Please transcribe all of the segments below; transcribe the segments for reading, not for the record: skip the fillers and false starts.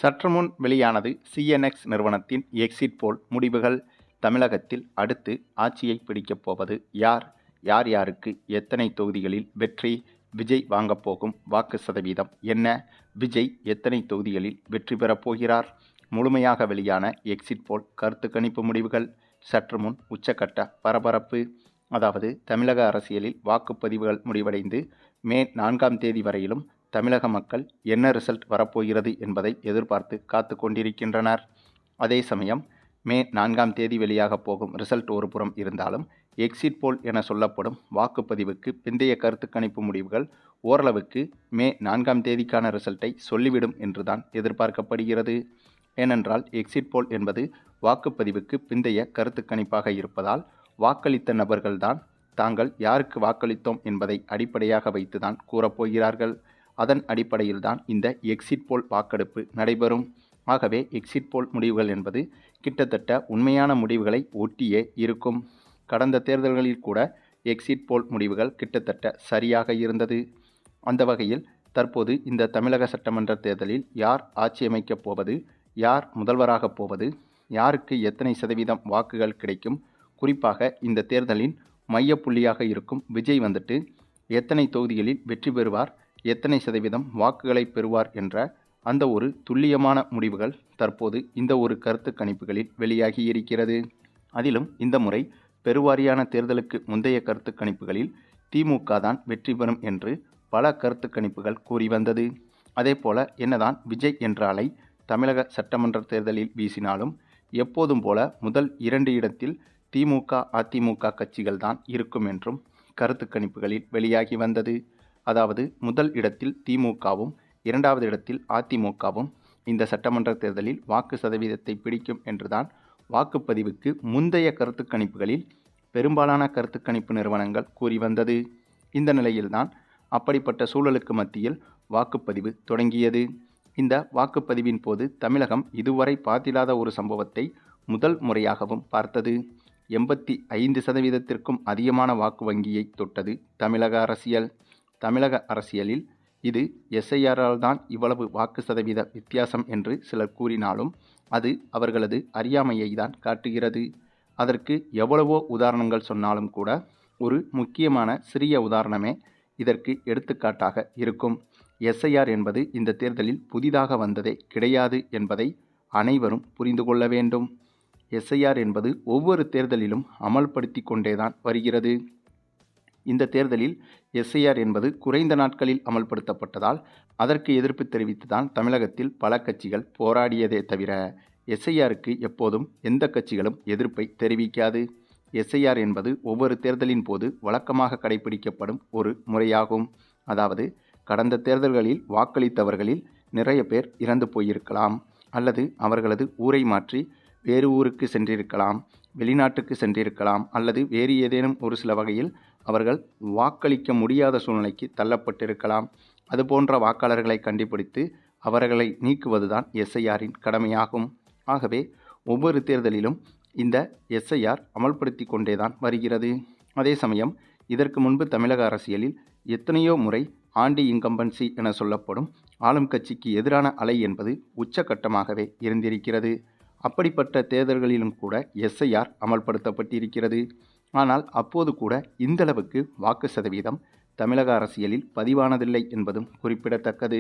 சற்றுமுன் வெளியானது சிஎன்எக்ஸ் நிறுவனத்தின் எக்ஸிட் போல் முடிவுகள். தமிழகத்தில் அடுத்து ஆட்சியை பிடிக்கப் போவது யார்? யார் யாருக்கு எத்தனை தொகுதிகளில் வெற்றி? விஜய் வாங்கப் போகும் வாக்கு சதவீதம் என்ன? விஜய் எத்தனை தொகுதிகளில் வெற்றி பெறப் போகிறார்? முழுமையாக வெளியான எக்ஸிட் போல் கருத்து கணிப்பு முடிவுகள். சற்றுமுன் உச்சக்கட்ட பரபரப்பு. அதாவது தமிழக அரசியலில் வாக்குப்பதிவுகள் முடிவடைந்து மே 4ஆம் தேதி வரையிலும் தமிழக மக்கள் என்ன ரிசல்ட் வரப்போகிறது என்பதை எதிர்பார்த்து காத்து கொண்டிருக்கின்றனர். அதே சமயம் மே 4ஆம் தேதி வெளியாக போகும் ரிசல்ட் ஒரு புறம் இருந்தாலும் எக்ஸிட் போல் என சொல்லப்படும் வாக்குப்பதிவுக்கு பிந்தைய கருத்து கணிப்பு முடிவுகள் ஓரளவுக்கு மே 4ஆம் தேதிக்கான ரிசல்ட்டை சொல்லிவிடும் என்றுதான் எதிர்பார்க்கப்படுகிறது. ஏனென்றால் எக்ஸிட் போல் என்பது வாக்குப்பதிவுக்கு பிந்தைய கருத்து கணிப்பாக இருப்பதால் வாக்களித்த நபர்கள்தான் தாங்கள் யாருக்கு வாக்களித்தோம் என்பதை அடிப்படையாக வைத்துதான் கூறப்போகிறார்கள். அதன் அடிப்படையில்தான் இந்த எக்ஸிட் போல் வாக்கெடுப்பு நடைபெறும். ஆகவே எக்ஸிட் போல் முடிவுகள் என்பது கிட்டத்தட்ட உண்மையான முடிவுகளை ஒட்டியே இருக்கும். கடந்த தேர்தல்களில் கூட எக்ஸிட் போல் முடிவுகள் கிட்டத்தட்ட சரியாக இருந்தது. அந்த வகையில் தற்போது இந்த தமிழக சட்டமன்ற தேர்தலில் யார் ஆட்சி அமைக்கப் போவது, யார் முதல்வராகப் போவது, யாருக்கு எத்தனை சதவீதம் வாக்குகள் கிடைக்கும், குறிப்பாக இந்த தேர்தலின் மையப்புள்ளியாக இருக்கும் விஜய் வந்துட்டு எத்தனை தொகுதிகளில் வெற்றி பெறுவார், எத்தனை சதவீதம் வாக்குகளை பெறுவார் என்ற அந்த ஒரு துல்லியமான முடிவுகள் தற்போது இந்த ஒரு கருத்து கணிப்புகளில் வெளியாகி இருக்கிறது. அதிலும் இந்த முறை பெருவாரியான தேர்தலுக்கு முந்தைய கருத்து கணிப்புகளில் திமுக தான் வெற்றி பெறும் என்று பல கருத்து கணிப்புகள் கூறி வந்தது. அதேபோல என்னதான் விஜய் என்ற அலை தமிழக சட்டமன்ற தேர்தலில் வீசினாலும் எப்போதும் போல முதல் 2 இடத்தில் திமுக அதிமுக கட்சிகள் தான் இருக்கும் என்றும் கருத்து கணிப்புகளில் வெளியாகி வந்தது. அதாவது முதல் இடத்தில் திமுகவும் 2வது இடத்தில் அதிமுகவும் இந்த சட்டமன்ற தேர்தலில் வாக்கு சதவீதத்தை பிடிக்கும் என்றுதான் வாக்குப்பதிவுக்கு முந்தைய கருத்து கணிப்புகளில் பெரும்பாலான கருத்து கணிப்பு நிறுவனங்கள் கூறி வந்தது. இந்த நிலையில்தான் அப்படிப்பட்ட சூழலுக்கு மத்தியில் வாக்குப்பதிவு தொடங்கியது. இந்த வாக்குப்பதிவின் போது தமிழகம் இதுவரை பார்த்திராத ஒரு சம்பவத்தை முதல் முறையாகவும் பார்த்தது. 85% அதிகமான வாக்கு வங்கியை தொட்டது தமிழக அரசியல். தமிழக அரசியலில் இது எஸ்ஐஆரால் தான் இவ்வளவு வாக்கு சதவீத வித்தியாசம் என்று சிலர் கூறினாலும் அது அவர்களது அறியாமையை தான் காட்டுகிறது. அதற்கு எவ்வளவோ உதாரணங்கள் சொன்னாலும் கூட ஒரு முக்கியமான சிறிய உதாரணமே இதற்கு எடுத்துக்காட்டாக இருக்கும். எஸ்ஐஆர் என்பது இந்த தேர்தலில் புதிதாக வந்ததே கிடையாது என்பதை அனைவரும் புரிந்து கொள்ள வேண்டும். எஸ்ஐஆர் என்பது ஒவ்வொரு தேர்தலிலும் அமல்படுத்தி கொண்டேதான் வருகிறது. இந்த தேர்தலில் எஸ்ஐஆர் என்பது குறைந்த நாட்களில் அமல்படுத்தப்பட்டதால் அதற்கு எதிர்ப்பு தெரிவித்துதான் தமிழகத்தில் பல கட்சிகள் போராடியதே தவிர எஸ்ஐஆருக்கு எப்போதும் எந்த கட்சிகளும் எதிர்ப்பை தெரிவிக்காது. எஸ்ஐஆர் என்பது ஒவ்வொரு தேர்தலின் போது வழக்கமாக கடைபிடிக்கப்படும் ஒரு முறையாகும். அதாவது கடந்த தேர்தல்களில் வாக்களித்தவர்களில் நிறைய பேர் இறந்து போயிருக்கலாம், அல்லது அவர்களது ஊரை மாற்றி வேறு ஊருக்கு சென்றிருக்கலாம், வெளிநாட்டுக்கு சென்றிருக்கலாம், அல்லது வேறு ஏதேனும் ஒரு சில வகையில் அவர்கள் வாக்களிக்க முடியாத சூழ்நிலைக்கு தள்ளப்பட்டிருக்கலாம். அதுபோன்ற வாக்காளர்களை கண்டுபிடித்து அவர்களை நீக்குவதுதான் எஸ்ஐஆரின் கடமையாகும். ஆகவே ஒவ்வொரு தேர்தலிலும் இந்த எஸ்ஐஆர் அமல்படுத்தி கொண்டேதான் வருகிறது. அதே சமயம் இதற்கு முன்பு தமிழக அரசியலில் எத்தனையோ முறை ஆன்டி இன்கம்பன்சி என சொல்லப்படும் ஆளும் கட்சிக்கு எதிரான அலை என்பது உச்சகட்டமாகவே இருந்திருக்கிறது. அப்படிப்பட்ட தேர்தல்களிலும் கூட எஸ்ஐஆர் அமல்படுத்தப்பட்டிருக்கிறது. ஆனால் அப்போது கூட இந்தளவுக்கு வாக்கு சதவீதம் தமிழக அரசியலில் பதிவானதில்லை என்பதும் குறிப்பிடத்தக்கது.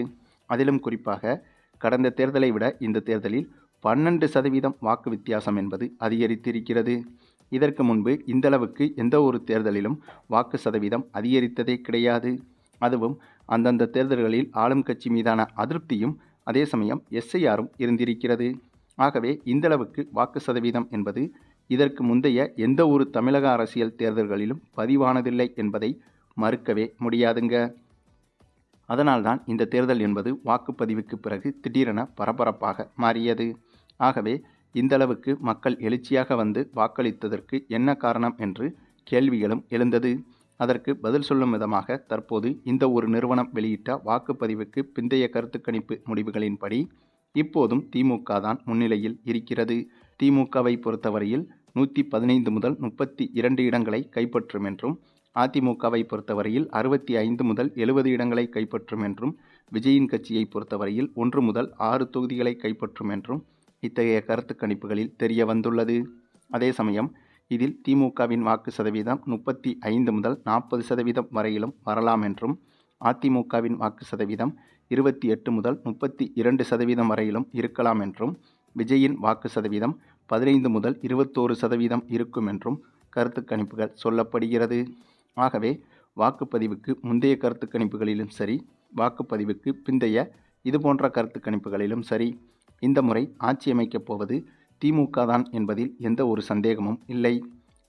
அதிலும் குறிப்பாக கடந்த தேர்தலை விட இந்த தேர்தலில் 12% வாக்கு வித்தியாசம் என்பது அதிகரித்திருக்கிறது. இதற்கு முன்பு இந்தளவுக்கு எந்த ஒரு தேர்தலிலும் வாக்கு சதவீதம் அதிகரித்ததே கிடையாது. அதுவும் அந்தந்த தேர்தல்களில் ஆளும் கட்சி மீதான அதிருப்தியும் அதே சமயம் எஸ்ஐஆரும் இருந்திருக்கிறது. ஆகவே இந்தளவுக்கு வாக்கு சதவீதம் என்பது இதற்கு முந்தைய எந்த ஒரு தமிழக அரசியல் தேர்தல்களிலும் பதிவானதில்லை என்பதை மறுக்கவே முடியாதுங்க. அதனால்தான் இந்த தேர்தல் என்பது வாக்குப்பதிவுக்கு பிறகு திடீரென பரபரப்பாக மாறியது. ஆகவே இந்தளவுக்கு மக்கள் எழுச்சியாக வந்து வாக்களித்ததற்கு என்ன காரணம் என்று கேள்விகளும் எழுந்தது. அதற்கு பதில் சொல்லும் விதமாக தற்போது இந்த ஒரு நிறுவனம் வெளியிட்ட வாக்குப்பதிவுக்கு பிந்தைய கருத்து கணிப்பு முடிவுகளின்படி இப்போதும் திமுக தான் முன்னிலையில் இருக்கிறது. திமுகவை பொறுத்தவரையில் 115 முதல் 32 இடங்களை கைப்பற்றும் என்றும், அதிமுகவை பொறுத்தவரையில் 65 முதல் 70 இடங்களை கைப்பற்றும் என்றும் விஜயின் கட்சியை பொறுத்தவரையில் 1 முதல் 6 தொகுதிகளை கைப்பற்றும் என்றும் இத்தகைய கருத்து கணிப்புகளில் தெரிய வந்துள்ளது. அதே சமயம் இதில் திமுகவின் வாக்கு சதவீதம் 35 முதல் 40% வரையிலும் வரலாம் என்றும், அதிமுகவின் வாக்கு சதவீதம் 28 முதல் 32% வரையிலும் இருக்கலாம் என்றும், விஜயின் வாக்கு சதவீதம் 15 முதல் 21% இருக்கும் என்றும் கருத்து கணிப்புகள் சொல்லப்படுகிறது. ஆகவே வாக்குப்பதிவுக்கு முந்தைய கருத்து கணிப்புகளிலும் சரி, வாக்குப்பதிவுக்கு பிந்தைய இதுபோன்ற கருத்து கணிப்புகளிலும் சரி, இந்த முறை ஆட்சி அமைக்கப் போவது திமுக தான் என்பதில் எந்த ஒரு சந்தேகமும் இல்லை.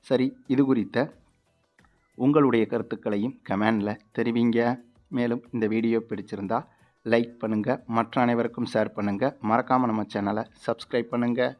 சரி, இது குறித்த உங்களுடைய கருத்துக்களையும் கமெண்டில் தெரிவிங்க. மேலும் இந்த வீடியோ பிடிச்சிருந்தா லைக் பண்ணுங்கள், மற்ற அனைவருக்கும் ஷேர் பண்ணுங்கள், மறக்காமல் நம்ம சேனலை சப்ஸ்கிரைப் பண்ணுங்கள்.